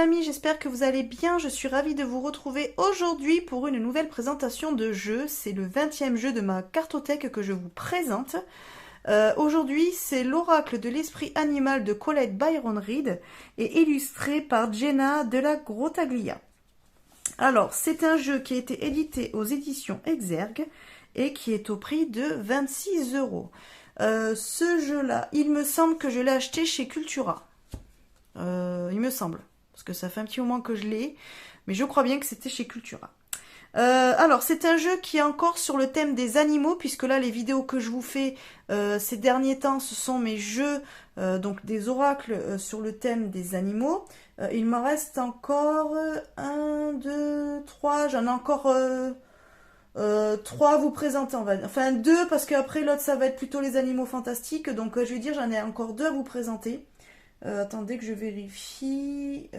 amis, j'espère que vous allez bien. Je suis ravie de vous retrouver aujourd'hui pour une nouvelle présentation de jeu. C'est le 20e jeu de ma cartothèque que je vous présente. Aujourd'hui, c'est l'oracle de l'esprit animal de Colette Byron Reid et illustré par Jenna de la Grottaglia. Alors, c'est un jeu qui a été édité aux éditions Exergue et qui est au prix de 26 €. Ce jeu-là, il me semble que je l'ai acheté chez Cultura. Il me semble, parce que ça fait un petit moment que je l'ai, mais je crois bien que c'était chez Cultura. Alors, c'est un jeu qui est encore sur le thème des animaux, puisque là, les vidéos que je vous fais ces derniers temps, ce sont mes jeux, donc des oracles sur le thème des animaux. Il m'en reste encore 1, 2, 3, j'en ai encore 3 à vous présenter, on va dire. Enfin, 2, parce qu'après, l'autre, ça va être plutôt les animaux fantastiques, donc je vais dire, j'en ai encore 2 à vous présenter. Attendez que je vérifie.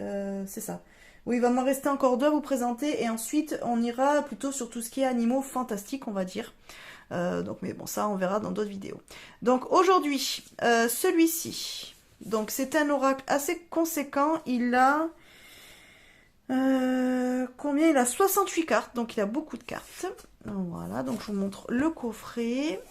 C'est ça. Oui, il va m'en rester encore 2 à vous présenter. Et ensuite, on ira plutôt sur tout ce qui est animaux fantastiques, on va dire. Donc, mais bon, ça, on verra dans d'autres vidéos. Donc, aujourd'hui, celui-ci. Donc, c'est un oracle assez conséquent. Il a... combien? Il a 68 cartes. Donc, il a beaucoup de cartes. Voilà. Donc, je vous montre le coffret.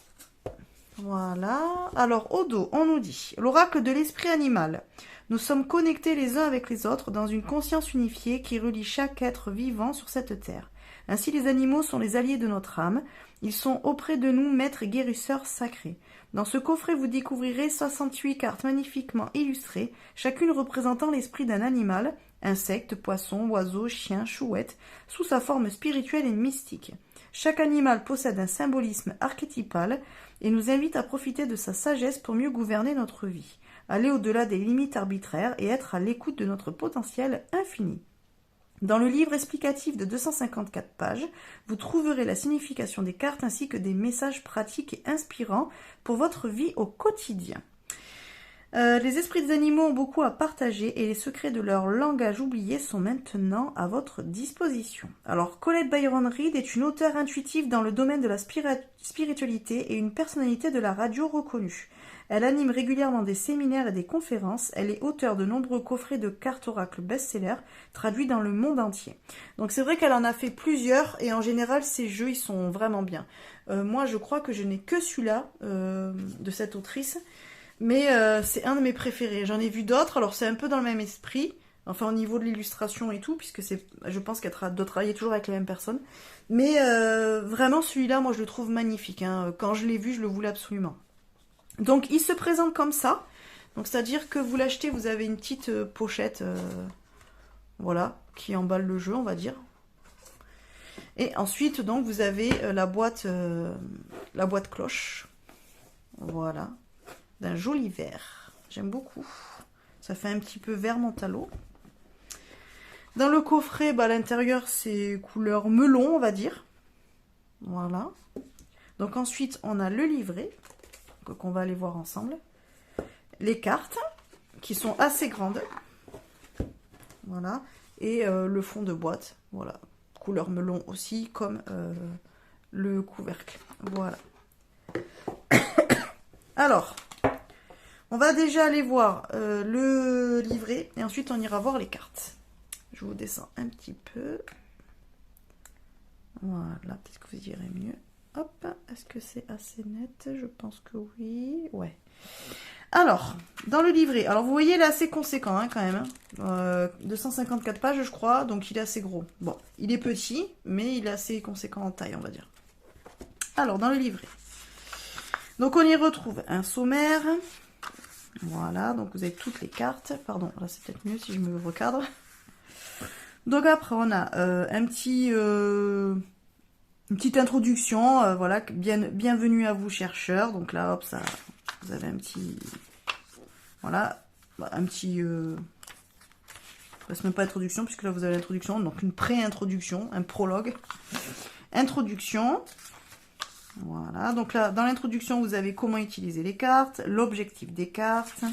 Voilà. Alors, au dos, on nous dit l'oracle de l'esprit animal. Nous sommes connectés les uns avec les autres dans une conscience unifiée qui relie chaque être vivant sur cette terre. Ainsi, les animaux sont les alliés de notre âme. Ils sont auprès de nous maîtres et guérisseurs sacrés. Dans ce coffret, vous découvrirez 68 cartes magnifiquement illustrées, chacune représentant l'esprit d'un animal, insecte, poisson, oiseau, chien, chouette, sous sa forme spirituelle et mystique. Chaque animal possède un symbolisme archétypal et nous invite à profiter de sa sagesse pour mieux gouverner notre vie, aller au-delà des limites arbitraires et être à l'écoute de notre potentiel infini. Dans le livre explicatif de 254 pages, vous trouverez la signification des cartes ainsi que des messages pratiques et inspirants pour votre vie au quotidien. Les esprits des animaux ont beaucoup à partager et les secrets de leur langage oublié sont maintenant à votre disposition. Alors, Colette Byron Reid est une auteure intuitive dans le domaine de la spiritualité et une personnalité de la radio reconnue. Elle anime régulièrement des séminaires et des conférences. Elle est auteure de nombreux coffrets de cartes oracles best-sellers traduits dans le monde entier. Donc c'est vrai qu'elle en a fait plusieurs et en général ces jeux ils sont vraiment bien. Moi je crois que je n'ai que celui-là de cette autrice. Mais c'est un de mes préférés. J'en ai vu d'autres, alors c'est un peu dans le même esprit, enfin au niveau de l'illustration et tout, puisque je pense qu'elle doit travailler toujours avec les mêmes personnes. Mais vraiment celui-là, moi je le trouve magnifique. Hein. Quand je l'ai vu, je le voulais absolument. Donc il se présente comme ça. Donc c'est-à-dire que vous l'achetez, vous avez une petite pochette, voilà, qui emballe le jeu, on va dire. Et ensuite, donc vous avez la boîte cloche. Voilà. D'un joli vert. J'aime beaucoup. Ça fait un petit peu vert mentalo. Dans le coffret, à l'intérieur, c'est couleur melon, on va dire. Voilà. Donc ensuite, on a le livret, qu'on va aller voir ensemble. Les cartes, qui sont assez grandes. Voilà. Et le fond de boîte. Voilà. Couleur melon aussi, comme le couvercle. Voilà. Alors... on va déjà aller voir le livret et ensuite on ira voir les cartes. Je vous descends un petit peu. Voilà, peut-être que vous irez mieux. Hop, est-ce que c'est assez net? Je pense que oui. Ouais. Alors, dans le livret, alors vous voyez, il est assez conséquent hein, quand même. 254 pages, je crois, donc il est assez gros. Bon, il est petit, mais il est assez conséquent en taille, on va dire. Alors, dans le livret. Donc on y retrouve un sommaire. Voilà, donc vous avez toutes les cartes. Pardon, là c'est peut-être mieux si je me recadre. Donc après on a une petite introduction, voilà, bienvenue à vous chercheurs. Donc là hop, ça, vous avez un petit, voilà, un petit, c'est même pas introduction puisque là vous avez l'introduction, donc une pré-introduction, un prologue, introduction. Voilà, donc là, dans l'introduction, vous avez comment utiliser les cartes, l'objectif des cartes.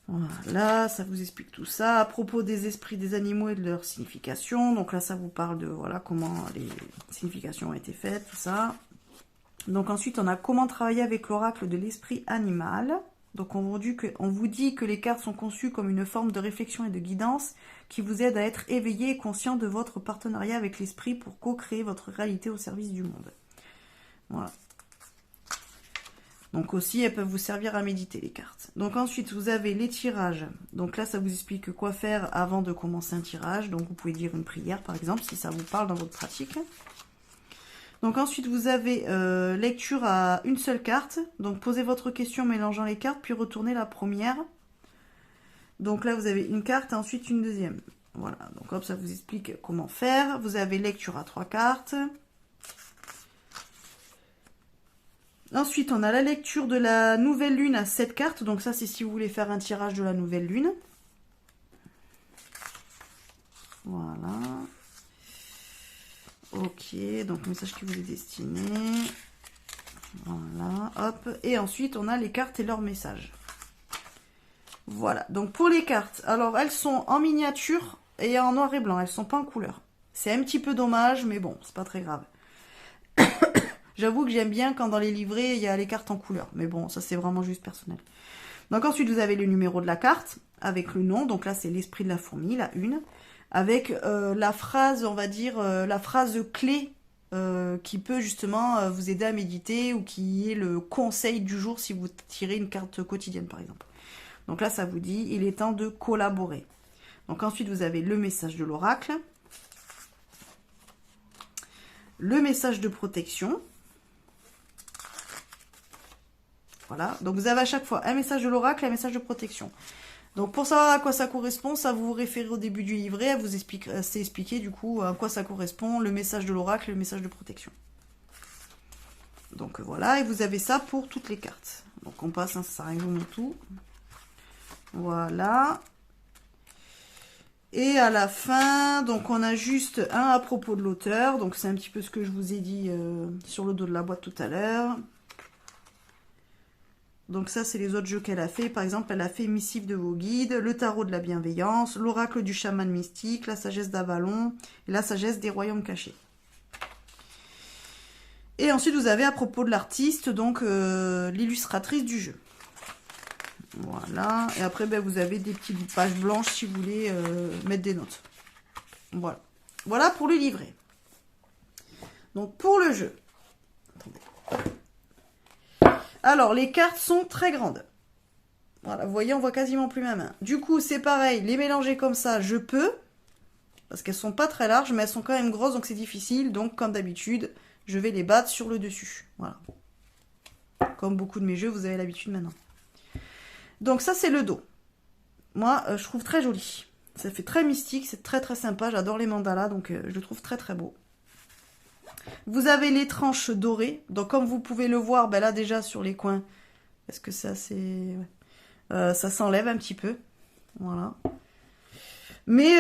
Voilà, ça vous explique tout ça. À propos des esprits des animaux et de leur signification. Donc là, ça vous parle de voilà comment les significations ont été faites, tout ça. Donc ensuite, on a comment travailler avec l'oracle de l'esprit animal. Donc on vous dit que les cartes sont conçues comme une forme de réflexion et de guidance qui vous aide à être éveillé et conscient de votre partenariat avec l'esprit pour co-créer votre réalité au service du monde. Voilà. Donc aussi, elles peuvent vous servir à méditer, les cartes. Donc ensuite, vous avez les tirages. Donc là, ça vous explique quoi faire avant de commencer un tirage. Donc vous pouvez dire une prière, par exemple, si ça vous parle dans votre pratique. Donc ensuite, vous avez lecture à une seule carte. Donc posez votre question en mélangeant les cartes, puis retournez la première. Donc là, vous avez une carte et ensuite une deuxième. Voilà, donc hop, ça vous explique comment faire. Vous avez lecture à 3 cartes. Ensuite, on a la lecture de la nouvelle lune à 7 cartes. Donc ça, c'est si vous voulez faire un tirage de la nouvelle lune. Voilà. Ok, donc message qui vous est destiné. Voilà, hop. Et ensuite, on a les cartes et leurs messages. Voilà, donc pour les cartes, alors elles sont en miniature et en noir et blanc. Elles sont pas en couleur. C'est un petit peu dommage, mais bon, c'est pas très grave. J'avoue que j'aime bien quand dans les livrets, il y a les cartes en couleur. Mais bon, ça c'est vraiment juste personnel. Donc ensuite, vous avez le numéro de la carte avec le nom. Donc là, c'est l'esprit de la fourmi, la une. Avec la phrase, on va dire, la phrase clé qui peut justement vous aider à méditer ou qui est le conseil du jour si vous tirez une carte quotidienne, par exemple. Donc là, ça vous dit, il est temps de collaborer. Donc ensuite, vous avez le message de l'oracle. Le message de protection. Voilà, donc vous avez à chaque fois un message de l'oracle et un message de protection. Donc pour savoir à quoi ça correspond, ça vous référez au début du livret, elle vous explique, c'est expliqué du coup à quoi ça correspond, le message de l'oracle et le message de protection. Donc voilà, et vous avez ça pour toutes les cartes. Donc on passe, hein, ça sert à rien que je vous montre tout. Voilà. Et à la fin, donc on a juste un à propos de l'auteur, donc c'est un petit peu ce que je vous ai dit sur le dos de la boîte tout à l'heure. Donc ça, c'est les autres jeux qu'elle a fait. Par exemple, elle a fait Missive de vos guides, le tarot de la bienveillance, l'oracle du chaman mystique, la sagesse d'Avalon et la sagesse des royaumes cachés. Et ensuite, vous avez à propos de l'artiste, donc l'illustratrice du jeu. Voilà. Et après, ben, vous avez des petites pages blanches si vous voulez mettre des notes. Voilà. Voilà pour le livret. Donc pour le jeu. Attendez. Alors, les cartes sont très grandes. Voilà, vous voyez, on voit quasiment plus ma main. Du coup, c'est pareil, les mélanger comme ça, je peux. Parce qu'elles sont pas très larges, mais elles sont quand même grosses, donc c'est difficile. Donc, comme d'habitude, je vais les battre sur le dessus. Voilà. Comme beaucoup de mes jeux, vous avez l'habitude maintenant. Donc, ça, c'est le dos. Moi, je trouve très joli. Ça fait très mystique, c'est très très sympa. J'adore les mandalas, donc je le trouve très très beau. Vous avez les tranches dorées. Donc, comme vous pouvez le voir, ben là, déjà, sur les coins, est-ce que ça, c'est... ça s'enlève un petit peu. Voilà. Mais,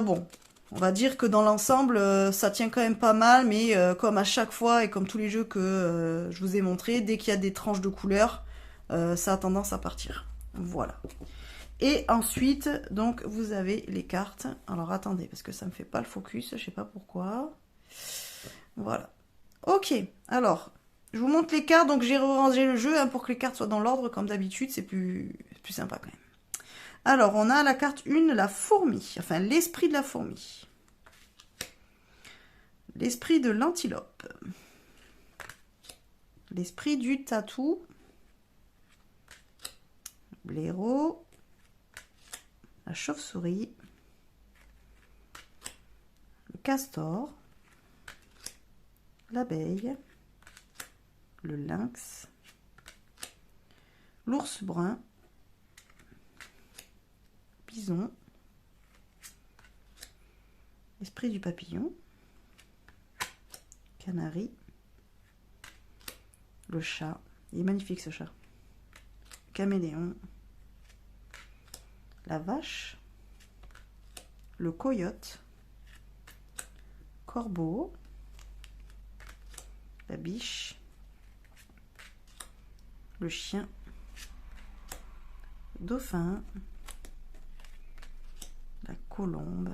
bon, on va dire que dans l'ensemble, ça tient quand même pas mal. Mais, comme à chaque fois, et comme tous les jeux que je vous ai montrés, dès qu'il y a des tranches de couleurs, ça a tendance à partir. Voilà. Et ensuite, donc, vous avez les cartes. Alors, attendez, parce que ça me fait pas le focus, je sais pas pourquoi. Voilà. Ok, alors, je vous montre les cartes. Donc, j'ai rangé le jeu hein, pour que les cartes soient dans l'ordre, comme d'habitude. C'est plus sympa quand même. Alors, on a la carte 1, la fourmi. Enfin, l'esprit de la fourmi. L'esprit de l'antilope. L'esprit du tatou. Blaireau. La chauve-souris. Le castor. L'abeille, le lynx, l'ours brun, bison, esprit du papillon, canari, le chat, il est magnifique ce chat, caméléon, la vache, le coyote, corbeau, la biche, le chien, le dauphin, la colombe,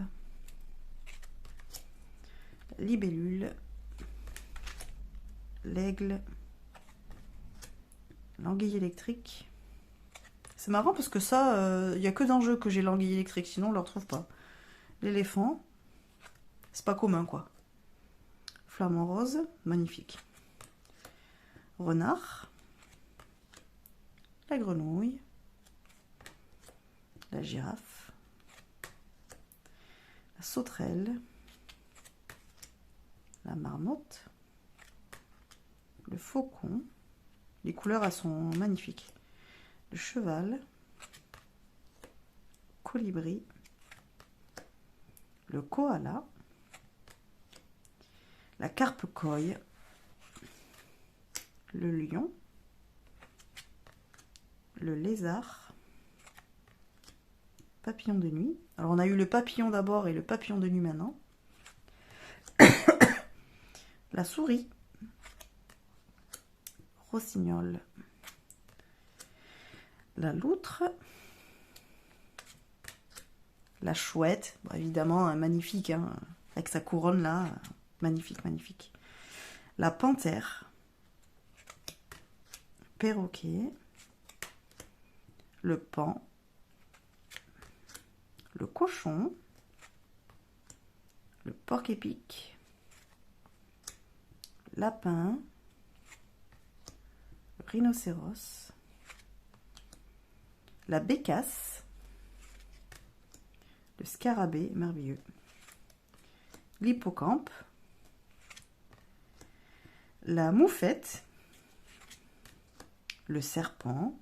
la libellule, l'aigle, l'anguille électrique, C'est marrant parce que ça, il n'y a que dans le jeu que j'ai l'anguille électrique, sinon on ne le retrouve pas. L'éléphant, c'est pas commun quoi. Flamant rose, magnifique. Renard. La grenouille. La girafe. La sauterelle. La marmotte. Le faucon. Les couleurs, elles sont magnifiques. Le cheval. Colibri. Le koala. La carpe coy. Le lion. Le lézard. Papillon de nuit. Alors on a eu le papillon d'abord et le papillon de nuit maintenant. La souris. Rossignol. La loutre. La chouette. Bon, évidemment, magnifique, hein, avec sa couronne là. Magnifique, magnifique. La panthère. Perroquet. Le paon. Le cochon. Le porc-épic. Lapin. Le rhinocéros. La bécasse. Le scarabée, merveilleux. L'hippocampe. La moufette. Le serpent.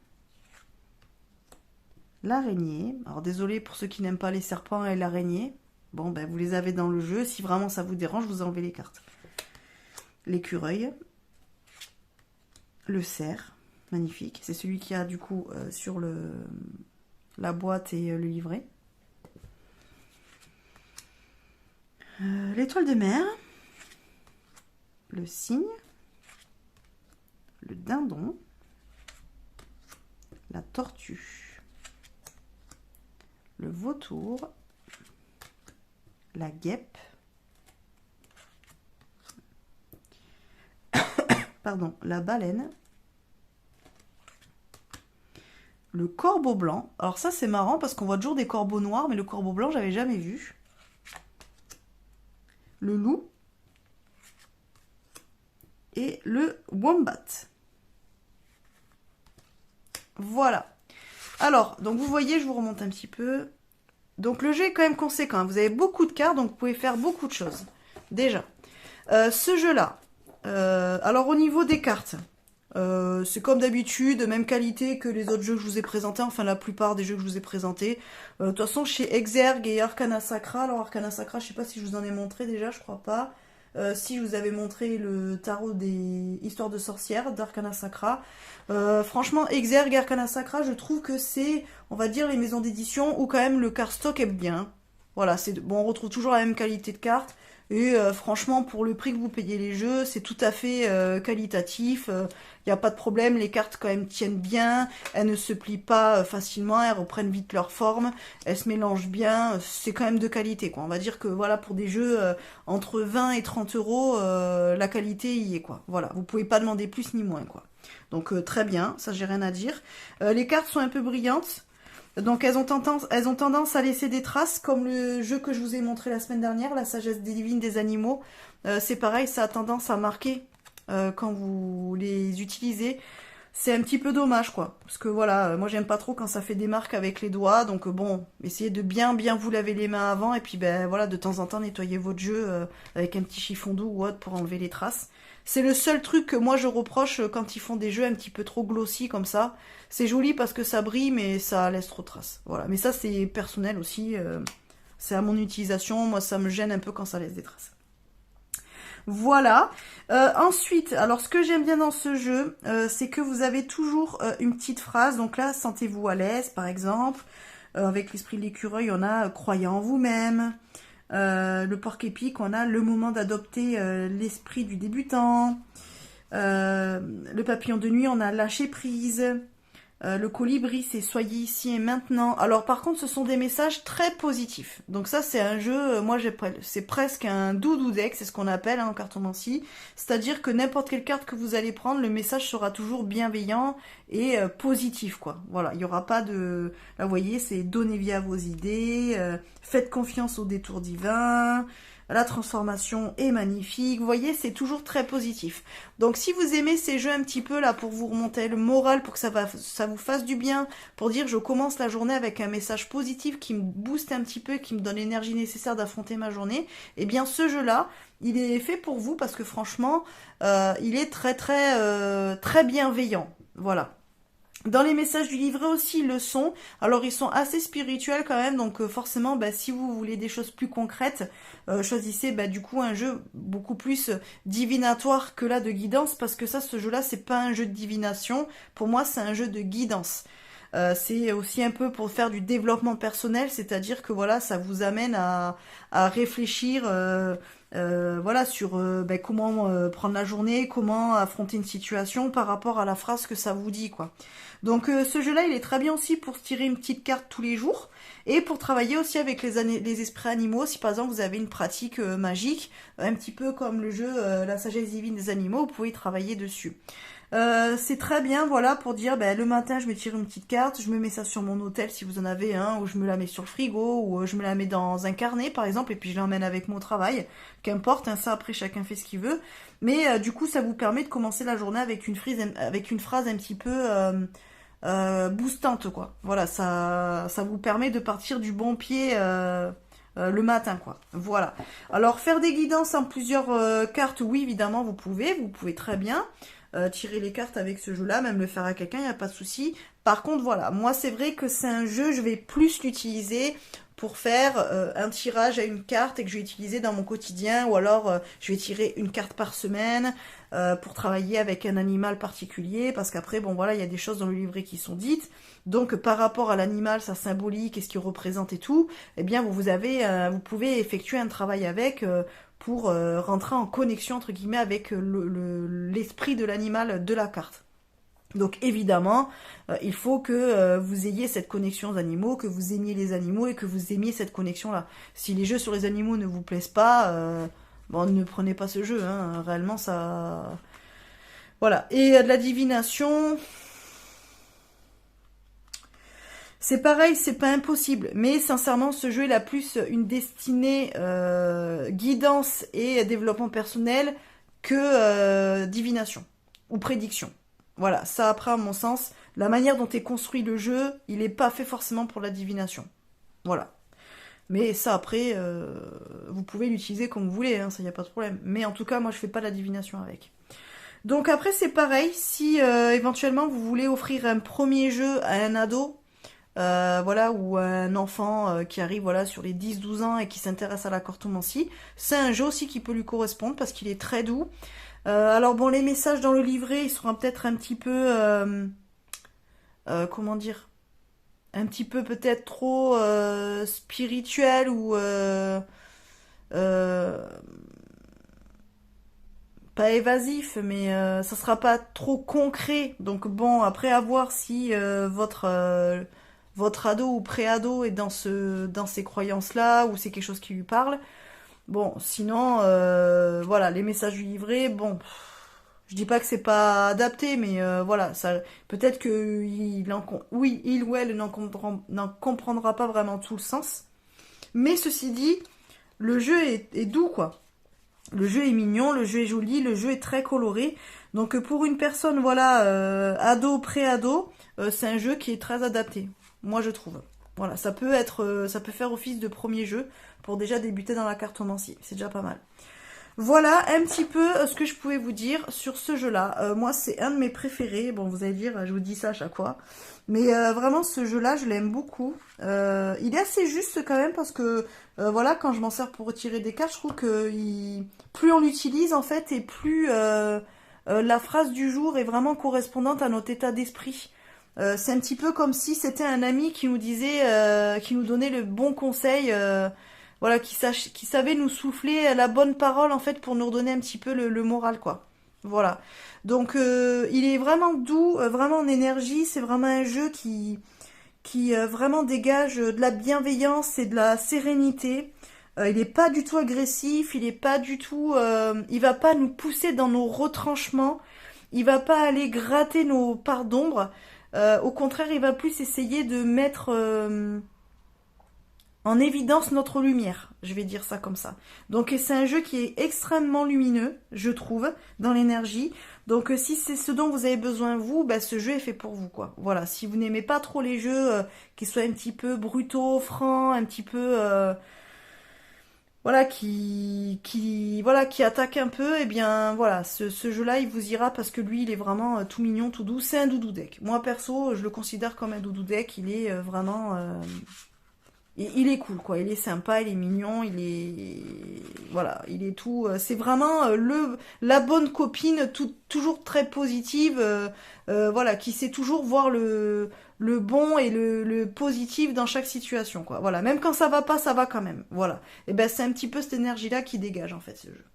L'araignée. Alors désolé pour ceux qui n'aiment pas les serpents et l'araignée. Bon, ben vous les avez dans le jeu. Si vraiment ça vous dérange, vous enlevez les cartes. L'écureuil. Le cerf. Magnifique. C'est celui qui a du coup sur la boîte et le livret. L'étoile de mer. Le cygne. Le dindon. La tortue. Le vautour. La guêpe. Pardon, la baleine. Le corbeau blanc. Alors ça c'est marrant parce qu'on voit toujours des corbeaux noirs, mais le corbeau blanc j'avais jamais vu. Le loup. Et le wombat. Voilà. Alors, donc vous voyez, je vous remonte un petit peu. Donc le jeu est quand même conséquent. Vous avez beaucoup de cartes, donc vous pouvez faire beaucoup de choses. Déjà, ce jeu-là. Alors au niveau des cartes, c'est comme d'habitude, même qualité que les autres jeux que je vous ai présentés, enfin la plupart des jeux que je vous ai présentés. De toute façon, chez Exergue et Arcana Sacra, alors Arcana Sacra, je sais pas si je vous en ai montré déjà, je crois pas. Si je vous avais montré le tarot des histoires de sorcières d'Arcana Sacra. Franchement, Exergue et Arcana Sacra, je trouve que c'est, on va dire, les maisons d'édition où quand même le cardstock est bien. Voilà, c'est bon, on retrouve toujours la même qualité de cartes. Et franchement, pour le prix que vous payez les jeux, c'est tout à fait qualitatif. Il n'y a pas de problème, les cartes quand même tiennent bien. Elles ne se plient pas facilement, elles reprennent vite leur forme. Elles se mélangent bien. C'est quand même de qualité, quoi. On va dire que voilà, pour des jeux entre 20 et 30 euros, la qualité y est, quoi. Voilà, vous pouvez pas demander plus ni moins, quoi. Donc très bien, ça j'ai rien à dire. Les cartes sont un peu brillantes. Donc elles ont tendance à laisser des traces, comme le jeu que je vous ai montré la semaine dernière, la sagesse divine des animaux. C'est pareil, ça a tendance à marquer quand vous les utilisez. C'est un petit peu dommage, quoi. Parce que voilà, moi j'aime pas trop quand ça fait des marques avec les doigts. Donc bon, essayez de bien vous laver les mains avant. Et puis ben voilà, de temps en temps, nettoyez votre jeu avec un petit chiffon doux ou autre pour enlever les traces. C'est le seul truc que moi je reproche quand ils font des jeux un petit peu trop glossy comme ça. C'est joli parce que ça brille, mais ça laisse trop de traces. Voilà. Mais ça, c'est personnel aussi. C'est à mon utilisation. Moi, ça me gêne un peu quand ça laisse des traces. Voilà. Ensuite, alors ce que j'aime bien dans ce jeu, c'est que vous avez toujours une petite phrase. Donc là, sentez-vous à l'aise, par exemple. Avec l'esprit de l'écureuil, on a croyez en vous-même. Le porc-épic, on a le moment d'adopter l'esprit du débutant. Le papillon de nuit, on a lâché prise. Le colibri, c'est soyez ici et maintenant. Alors par contre, ce sont des messages très positifs. Donc ça, c'est un jeu, c'est presque un doudou deck, c'est ce qu'on appelle en cartomancie. C'est-à-dire que n'importe quelle carte que vous allez prendre, le message sera toujours bienveillant et positif, quoi. Voilà, il n'y aura pas de... Là, vous voyez, c'est donnez vie à vos idées, faites confiance au détour divin... La transformation est magnifique. Vous voyez, c'est toujours très positif. Donc, si vous aimez ces jeux un petit peu là pour vous remonter le moral, pour que ça vous fasse du bien, pour dire je commence la journée avec un message positif qui me booste un petit peu, qui me donne l'énergie nécessaire d'affronter ma journée, eh bien, ce jeu-là, il est fait pour vous parce que franchement, il est très bienveillant. Voilà. Dans les messages du livret aussi, ils le sont. Alors, ils sont assez spirituels quand même. Donc, forcément, si vous voulez des choses plus concrètes, choisissez du coup un jeu beaucoup plus divinatoire que là de guidance. Parce que ça, ce jeu-là, c'est pas un jeu de divination. Pour moi, c'est un jeu de guidance. C'est aussi un peu pour faire du développement personnel. C'est-à-dire que voilà, ça vous amène à réfléchir... voilà sur comment prendre la journée, comment affronter une situation par rapport à la phrase que ça vous dit quoi. Donc ce jeu-là, il est très bien aussi pour se tirer une petite carte tous les jours et pour travailler aussi avec les esprits animaux. Si par exemple vous avez une pratique magique, un petit peu comme le jeu La sagesse divine des animaux, vous pouvez travailler dessus. C'est très bien, voilà, pour dire, le matin, je me tire une petite carte, je me mets ça sur mon hôtel si vous en avez un, ou je me la mets sur le frigo, ou je me la mets dans un carnet, par exemple, et puis je l'emmène avec mon travail. Qu'importe, ça, après, chacun fait ce qu'il veut. Mais du coup, ça vous permet de commencer la journée avec une phrase un petit peu boostante, quoi. Voilà, ça vous permet de partir du bon pied... le matin quoi, voilà. Alors faire des guidances en plusieurs cartes, oui évidemment vous pouvez très bien tirer les cartes avec ce jeu là, même le faire à quelqu'un, il n'y a pas de souci. Par contre voilà, moi c'est vrai que c'est un jeu, je vais plus l'utiliser pour faire un tirage à une carte et que je vais utiliser dans mon quotidien, ou alors je vais tirer une carte par semaine pour travailler avec un animal particulier, parce qu'après bon voilà, il y a des choses dans le livret qui sont dites, donc par rapport à l'animal, sa symbolique et ce qu'il représente et tout, eh bien vous pouvez effectuer un travail avec pour rentrer en connexion entre guillemets avec l'esprit de l'animal de la carte. Donc évidemment, il faut que vous ayez cette connexion aux animaux, que vous aimiez les animaux et que vous aimiez cette connexion-là. Si les jeux sur les animaux ne vous plaisent pas, ne prenez pas ce jeu. Hein. Réellement, ça... Voilà. Et de la divination... C'est pareil, c'est pas impossible. Mais sincèrement, ce jeu, il a plus une destinée guidance et développement personnel que divination ou prédiction. Voilà, ça après à mon sens, la manière dont est construit le jeu, il n'est pas fait forcément pour la divination. Voilà. Mais ça après, vous pouvez l'utiliser comme vous voulez, hein, ça y a pas de problème. Mais en tout cas, moi je fais pas la divination avec. Donc après c'est pareil, si éventuellement vous voulez offrir un premier jeu à un ado, voilà, ou un enfant qui arrive voilà sur les 10-12 ans et qui s'intéresse à la cartomancie, c'est un jeu aussi qui peut lui correspondre parce qu'il est très doux. Alors bon, les messages dans le livret, ils seront peut-être un petit peu... comment dire, un petit peu peut-être trop spirituel ou... pas évasif, mais ça sera pas trop concret. Donc bon, après à voir si votre ado ou pré-ado est dans ces croyances-là ou c'est quelque chose qui lui parle. Bon, sinon, voilà, les messages du livret, bon, je dis pas que c'est pas adapté, mais voilà, ça, peut-être que il ou elle n'en comprendra pas vraiment tout le sens. Mais ceci dit, le jeu est doux, quoi. Le jeu est mignon, le jeu est joli, le jeu est très coloré. Donc pour une personne, voilà, ado, pré-ado, c'est un jeu qui est très adapté, moi je trouve. Voilà, ça peut faire office de premier jeu pour déjà débuter dans la cartomancie. C'est déjà pas mal. Voilà un petit peu ce que je pouvais vous dire sur ce jeu-là. Moi, c'est un de mes préférés. Bon, vous allez dire, je vous dis ça à chaque fois. Mais vraiment, ce jeu-là, je l'aime beaucoup. Il est assez juste quand même parce que, voilà, quand je m'en sers pour retirer des cartes, je trouve que plus on l'utilise, en fait, et plus la phrase du jour est vraiment correspondante à notre état d'esprit. C'est un petit peu comme si c'était un ami qui nous disait, qui nous donnait le bon conseil, voilà, qui savait nous souffler la bonne parole en fait pour nous redonner un petit peu le moral quoi. Voilà. Donc il est vraiment doux, vraiment en énergie. C'est vraiment un jeu qui vraiment dégage de la bienveillance et de la sérénité. Il n'est pas du tout agressif, il est pas du tout, il va pas nous pousser dans nos retranchements, il va pas aller gratter nos parts d'ombre. Au contraire, il va plus essayer de mettre en évidence notre lumière, je vais dire ça comme ça. Donc c'est un jeu qui est extrêmement lumineux, je trouve, dans l'énergie. Donc si c'est ce dont vous avez besoin vous, bah, ce jeu est fait pour vous, quoi. Voilà, si vous n'aimez pas trop les jeux qui soient un petit peu brutaux, francs, un petit peu voilà voilà qui attaquent un peu, et bien voilà, ce jeu-là il vous ira parce que lui il est vraiment tout mignon, tout doux. C'est un doudou deck. Moi perso, je le considère comme un doudou deck. Il est vraiment il est cool, quoi. Il est sympa, il est mignon, il est voilà, il est tout. C'est vraiment la bonne copine, toujours très positive, voilà, qui sait toujours voir le bon et le positif dans chaque situation, quoi. Voilà, même quand ça va pas, ça va quand même. Voilà. Et ben c'est un petit peu cette énergie-là qui dégage en fait ce jeu.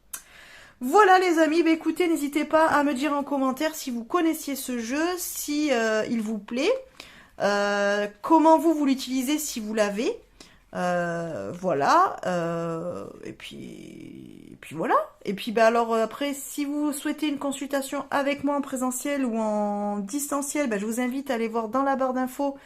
Voilà les amis, bah écoutez, n'hésitez pas à me dire en commentaire si vous connaissiez ce jeu, si il vous plaît, comment vous l'utilisez si vous l'avez. Voilà. Et puis voilà. Et puis bah alors après, si vous souhaitez une consultation avec moi en présentiel ou en distanciel, bah, je vous invite à aller voir dans la barre d'infos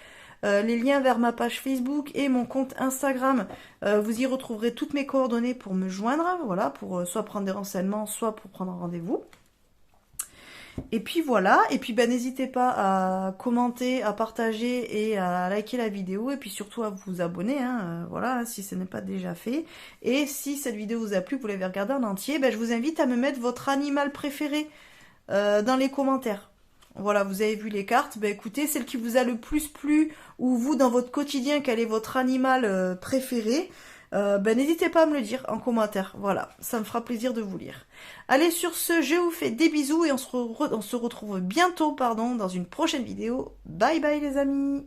les liens vers ma page Facebook et mon compte Instagram. Vous y retrouverez toutes mes coordonnées pour me joindre. Voilà, pour soit prendre des renseignements, soit pour prendre un rendez-vous. Et puis voilà, et puis ben, n'hésitez pas à commenter, à partager et à liker la vidéo, et puis surtout à vous abonner, hein, voilà, si ce n'est pas déjà fait. Et si cette vidéo vous a plu, vous l'avez regardée en entier, ben, je vous invite à me mettre votre animal préféré dans les commentaires. Voilà, vous avez vu les cartes, ben écoutez, celle qui vous a le plus plu, ou vous dans votre quotidien, quel est votre animal préféré, ben n'hésitez pas à me le dire en commentaire. Voilà, ça me fera plaisir de vous lire. Allez, sur ce, je vous fais des bisous et on se retrouve bientôt, dans une prochaine vidéo. Bye bye les amis.